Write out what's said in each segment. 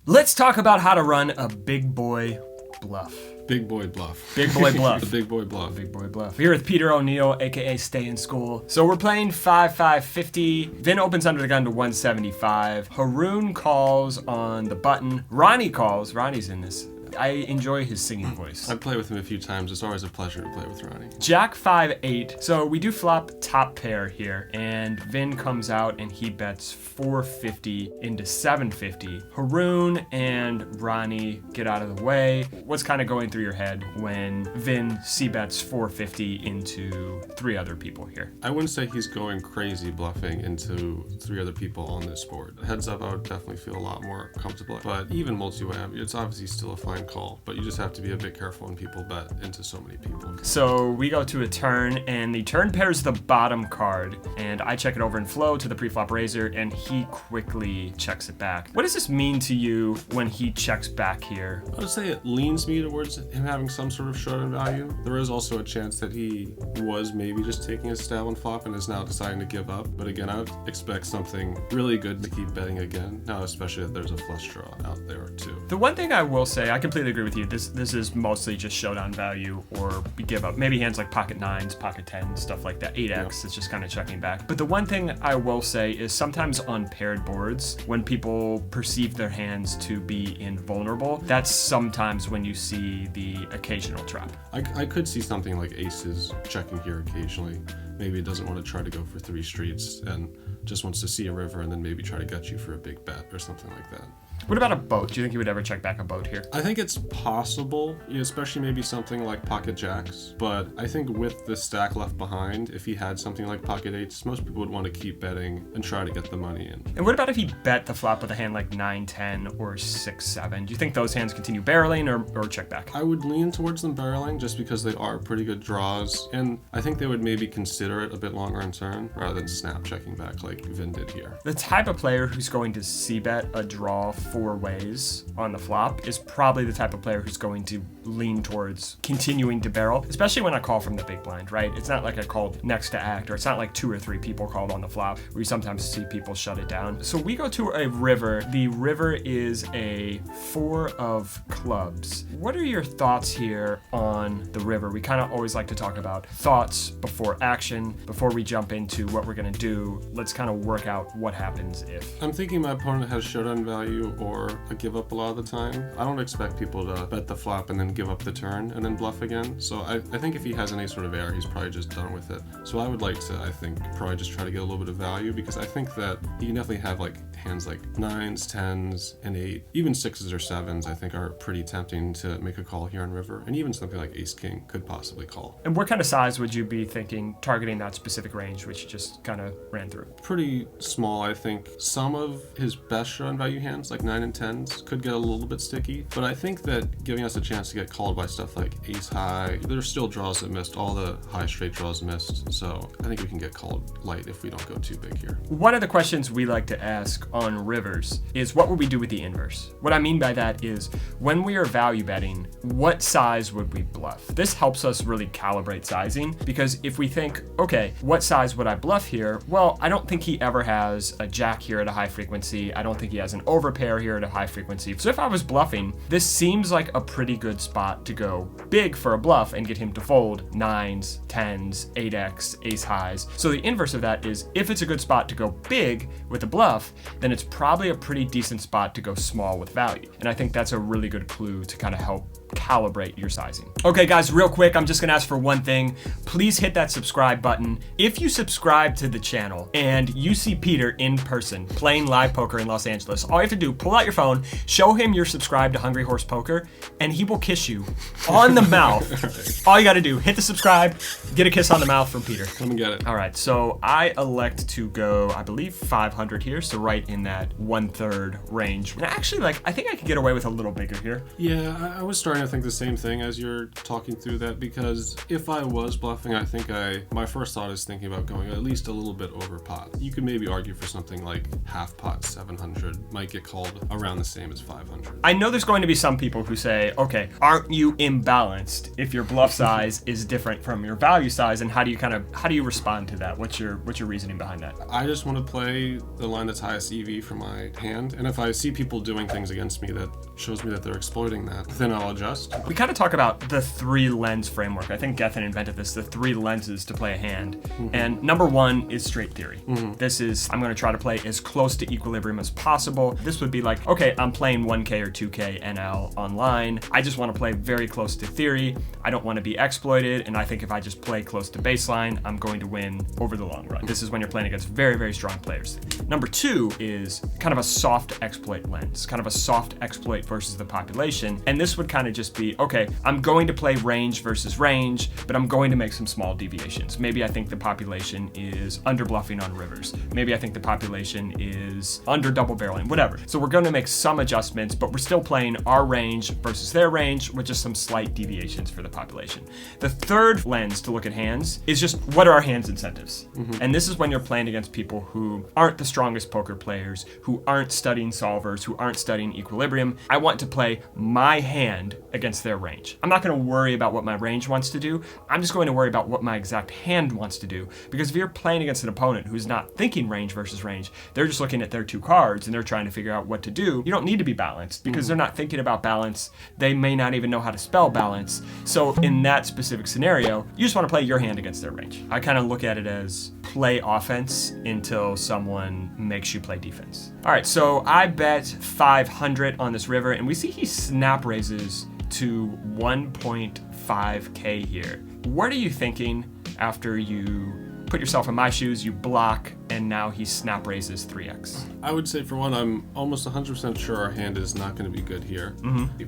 Let's talk about how to run a big boy bluff. Big boy bluff. Big boy bluff. The big boy bluff. Big boy bluff. Here with Peter O'Neill, aka Stay in School. So we're playing 5-5-50. Vin opens under the gun to 175. Haroon calls on the button. Ronnie calls. Ronnie's in this. I enjoy his singing voice. I've played with him a few times. It's always a pleasure to play with Ronnie. Jack 5-8. So we do flop top pair here, and Vin comes out and he bets 450 into 750. Haroon and Ronnie get out of the way. What's kind of going through your head when Vin c-bets 450 into three other people here? I wouldn't say he's going crazy bluffing into three other people on this board. Heads up, I would definitely feel a lot more comfortable. But even multi-way, it's obviously still a fine call, but you just have to be a bit careful when people bet into so many people. So we go to a turn, and the turn pair is the bottom card, and I check it over in flow to the preflop raiser, and he quickly checks it back. What does this mean to you when he checks back here? I would say it leans me towards him having some sort of short-end value. There is also a chance that he was maybe just taking a stab on flop and is now deciding to give up. But again, I would expect something really good to keep betting again. Now, especially if there's a flush draw out there too. The one thing I will say, I completely agree with you. This is mostly just showdown value or give up. Maybe hands like pocket nines, pocket tens, stuff like that. 8x, it's just kind of checking back. But the one thing I will say is sometimes on paired boards, when people perceive their hands to be invulnerable, that's sometimes when you see the occasional trap. I could see something like aces checking here occasionally. Maybe it doesn't want to try to go for three streets and just wants to see a river and then maybe try to get you for a big bet or something like that. What about a boat? Do you think he would ever check back a boat here? I think it's possible, especially maybe something like pocket jacks. But I think with the stack left behind, if he had something like pocket eights, most people would want to keep betting and try to get the money in. And what about if he bet the flop with a hand like 9-10 or 6-7? Do you think those hands continue barreling or check back? I would lean towards them barreling just because they are pretty good draws. And I think they would maybe consider it a bit longer in turn rather than snap checking back like Vin did here. The type of player who's going to c-bet a draw 4 ways on the flop is probably the type of player who's going to lean towards continuing to barrel, especially when I call from the big blind, right? It's not like I called next to act, or it's not like 2 or 3 people called on the flop where you sometimes see people shut it down. So we go to a river. The river is a 4 of clubs. What are your thoughts here on the river? We kind of always like to talk about thoughts before action. Before we jump into what we're going to do, let's kind of work out what happens if. I'm thinking my opponent has showdown value or a give up a lot of the time. I don't expect people to bet the flop and then give up the turn and then bluff again. So I think if he has any sort of air, he's probably just done with it. So I would like to, I think, probably just try to get a little bit of value because I think that he can definitely have like hands like 9s, 10s, and 8. Even 6s or 7s I think are pretty tempting to make a call here on river. And even something like ace king could possibly call. And what kind of size would you be thinking targeting that specific range, which you just kind of ran through? Pretty small, I think. Some of his best showdown value hands, like 9 and 10s, could get a little bit sticky, but I think that giving us a chance to get called by stuff like ace high, there's still draws that missed, all the high straight draws missed, so I think we can get called light if we don't go too big here. One of the questions we like to ask on rivers is what would we do with the inverse? What I mean by that is when we are value betting, what size would we bluff? This helps us really calibrate sizing because if we think, okay, what size would I bluff here? Well, I don't think he ever has a jack here at a high frequency. I don't think he has an overpair here at a high frequency. So if I was bluffing, this seems like a pretty good spot to go big for a bluff and get him to fold 9s, 10s, 8x, ace highs. So the inverse of that is if it's a good spot to go big with a bluff, then it's probably a pretty decent spot to go small with value. And I think that's a really good clue to kind of help calibrate your sizing. Okay guys, real quick, I'm just gonna ask for one thing. Please hit that subscribe button. If you subscribe to the channel and you see Peter in person playing live poker in Los Angeles, all you have to do, pull out your phone, show him you're subscribed to Hungry Horse Poker, and he will kiss you on the mouth. All you gotta do, hit the subscribe, get a kiss on the mouth from Peter. Come and get it. All right, so I elect to go, I believe 500 here, so right in that 1/3 range. And actually, I think I could get away with a little bigger here. Yeah, I was starting starting to think the same thing as you're talking through that, because if I was bluffing, I think my first thought is thinking about going at least a little bit over pot. You could maybe argue for something like half pot 700 might get called around the same as 500. I know there's going to be some people who say, okay, aren't you imbalanced if your bluff size is different from your value size, and how do you respond to that? What's your reasoning behind that? I just want to play the line that's highest EV for my hand, and if I see people doing things against me that shows me that they're exploiting that, then I'll adjust. We kind of talk about the 3 lens framework. I think Gethen invented this, the 3 lenses to play a hand. And number 1 is straight theory. This is, I'm going to try to play as close to equilibrium as possible. This would be like, okay, I'm playing 1K or 2K NL online. I just want to play very close to theory. I don't want to be exploited, and I think if I just play close to baseline, I'm going to win over the long run. This is when you're playing against very, very strong players. Number 2 is kind of a soft exploit lens, kind of a soft exploit versus the population. And this would kind of just be, okay, I'm going to play range versus range, but I'm going to make some small deviations. Maybe I think the population is under bluffing on rivers. Maybe I think the population is under double barreling, whatever. So we're going to make some adjustments, but we're still playing our range versus their range with just some slight deviations for the population. The third lens to look at hands is just, what are our hands incentives? And this is when you're playing against people who aren't the strongest poker players, who aren't studying solvers, who aren't studying equilibrium. I want to play my hand against their range. I'm not going to worry about what my range wants to do. I'm just going to worry about what my exact hand wants to do. Because if you're playing against an opponent who's not thinking range versus range, they're just looking at their 2 cards and they're trying to figure out what to do. You don't need to be balanced because they're not thinking about balance. They may not even know how to spell balance. So in that specific scenario, you just want to play your hand against their range. I kind of look at it as play offense until someone makes you play defense. All right, so I bet 500 on this river, and we see he snap raises to 1.5K here. What are you thinking after you put yourself in my shoes, you block, and now he snap raises 3x? I would say, for one, I'm almost 100% sure our hand is not going to be good here.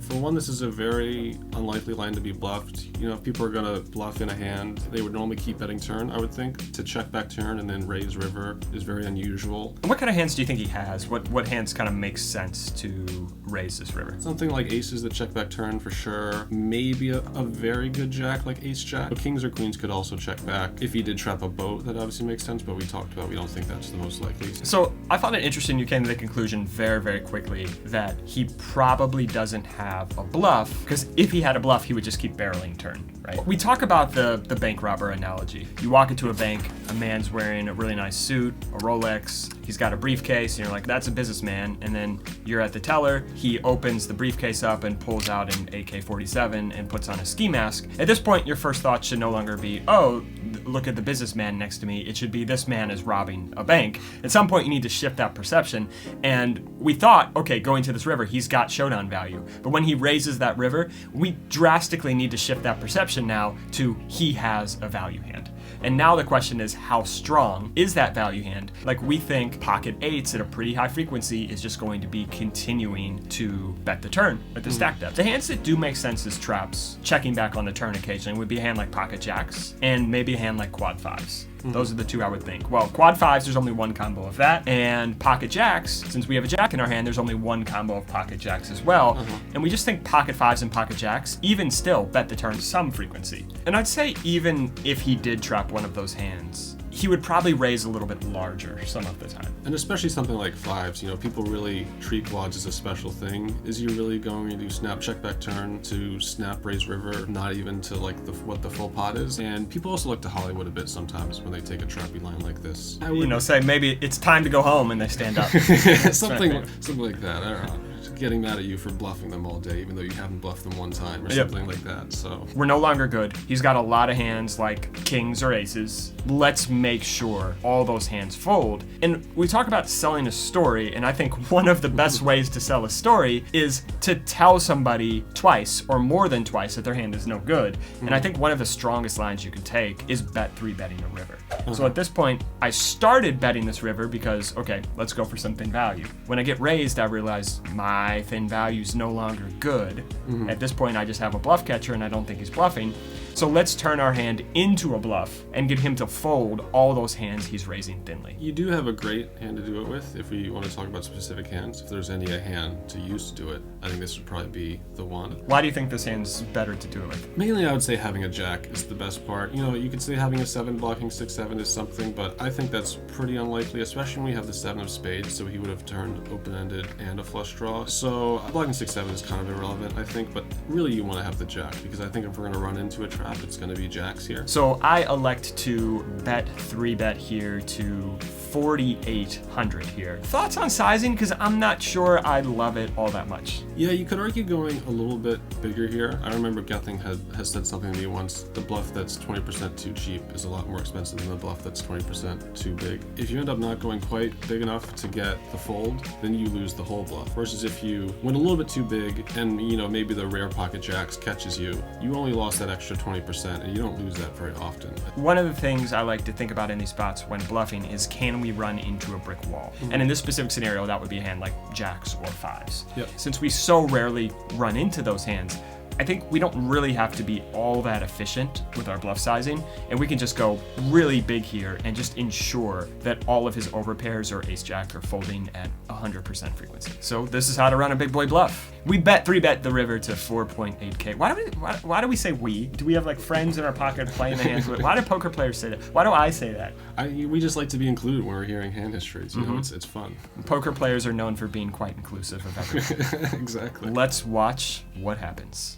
For one, this is a very unlikely line to be bluffed. You know, if people are going to bluff in a hand, they would normally keep betting turn, I would think. To check back turn and then raise river is very unusual. And what kind of hands do you think he has? What hands kind of make sense to raise this river? Something like aces that check back turn for sure. Maybe a very good jack like ace jack. But kings or queens could also check back. If he did trap a boat, that obviously makes sense, but we talked about we don't think that's the most likely. So I found it interesting you came to the conclusion very, very quickly that he probably doesn't have a bluff, because if he had a bluff, he would just keep barreling turn, right? We talk about the bank robber analogy. You walk into a bank, a man's wearing a really nice suit, a Rolex, he's got a briefcase, and you're like, that's a businessman. And then you're at the teller, he opens the briefcase up and pulls out an AK-47 and puts on a ski mask. At this point, your first thought should no longer be, oh, look at the businessman next to me. It should be, this man is robbing a bank. At some point, you need to shift that perception. And we thought, okay, going to this river, he's got showdown value. But when he raises that river, we drastically need to shift that perception now to he has a value hand. And now the question is, how strong is that value hand? Like, we think pocket eights at a pretty high frequency is just going to be continuing to bet the turn with the stack depth. The hands that do make sense as traps, checking back on the turn occasionally, would be a hand like pocket jacks and maybe a hand like quad fives. Those are the 2 I would think. Well, quad fives, there's only 1 combo of that. And pocket jacks, since we have a jack in our hand, there's only 1 combo of pocket jacks as well. And we just think pocket fives and pocket jacks, even still, bet the turn some frequency. And I'd say even if he did trap one of those hands, he would probably raise a little bit larger some of the time. And especially something like fives, you know, people really treat quads as a special thing. Is you really going to do snap check back turn to snap raise river, not even to like what the full pot is? And people also look to Hollywood a bit sometimes when they take a trappy line like this. I would, say maybe it's time to go home and they stand up. something like that. I don't know. Getting mad at you for bluffing them all day, even though you haven't bluffed them one time or something like that. So we're no longer good. He's got a lot of hands like kings or aces. Let's make sure all those hands fold. And we talk about selling a story, and I think one of the best ways to sell a story is to tell somebody twice or more than twice that their hand is no good. And I think one of the strongest lines you can take is bet 3 betting a river. So at this point, I started betting this river because, okay, let's go for some thin value. When I get raised, I realize my thin value is no longer good. At this point, I just have a bluff catcher and I don't think he's bluffing. So let's turn our hand into a bluff and get him to fold all those hands he's raising thinly. You do have a great hand to do it with. If we want to talk about specific hands, if there's any a hand to use to do it, I think this would probably be the one. Why do you think this hand's better to do it with? Mainly, I would say having a jack is the best part. You know, you could say having a 7 blocking 6-7 is something, but I think that's pretty unlikely, especially when we have the 7 of spades, so he would have turned open-ended and a flush draw. So blocking 6-7 is kind of irrelevant, I think, but really you want to have the jack, because I think if we're going to run into a trap, it's going to be jacks here. So I elect to bet 3-bet here to 4,800 here. Thoughts on sizing? Because I'm not sure I love it all that much. Yeah, you could argue going a little bit bigger here. I remember Gethen has said something to me once. The bluff that's 20% too cheap is a lot more expensive than the bluff that's 20% too big. If you end up not going quite big enough to get the fold, then you lose the whole bluff. Versus if you went a little bit too big and, you know, maybe the rare pocket jacks catches you, you only lost that extra 20% and you don't lose that very often. One of the things I like to think about in these spots when bluffing is, can we run into a brick wall? And in this specific scenario, that would be a hand like jacks or 5s. Yep. Since we so rarely run into those hands, I think we don't really have to be all that efficient with our bluff sizing, and we can just go really big here and just ensure that all of his overpairs or ace-jack are folding at 100% frequency. So this is how to run a big boy bluff. We bet 3-bet the river to 4.8K. Why do we say we? Do we have like friends in our pocket playing the hands? Why do poker players say that? Why do I say that? We just like to be included when we're hearing hand histories. You know, it's fun. Poker players are known for being quite inclusive of everything. Exactly. Let's watch what happens.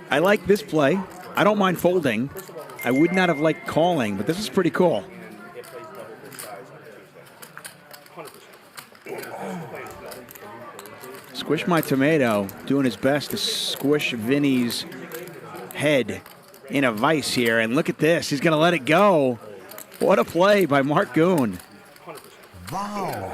I like this play. I don't mind folding. I would not have liked calling, but this is pretty cool. Squish my tomato, doing his best to squish Vinny's head in a vice here. And look at this. He's going to let it go. What a play by Marc Goone. Wow.